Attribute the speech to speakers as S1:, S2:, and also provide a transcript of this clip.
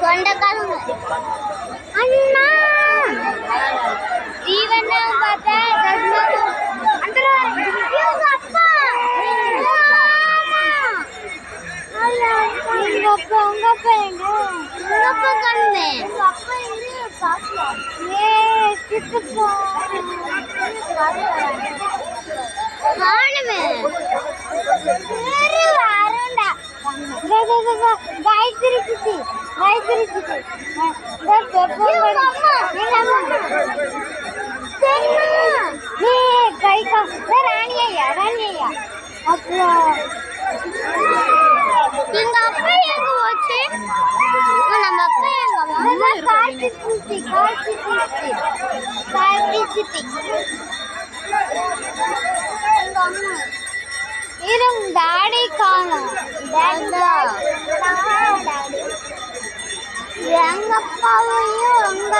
S1: தொண்டைக்காரங்க அண்ணா ஜீவன் பார்த்தா அந்த அப்பா உங்க அப்பா எங்க உங்க அப்பா கண்ணு உங்க அப்பா எங்க பாக்கலாம் சித்துப்பா காணுமே வரண்டா காயத்ரி சித்தி ராணியா அப்புறம் எங்க அப்பா எங்க போச்சு நம்ம அப்பா எங்க கார்த்தி சித்தி எங்க அம்மா இரும் டாடி காணும் எங்க அப்பாவையும் எங்க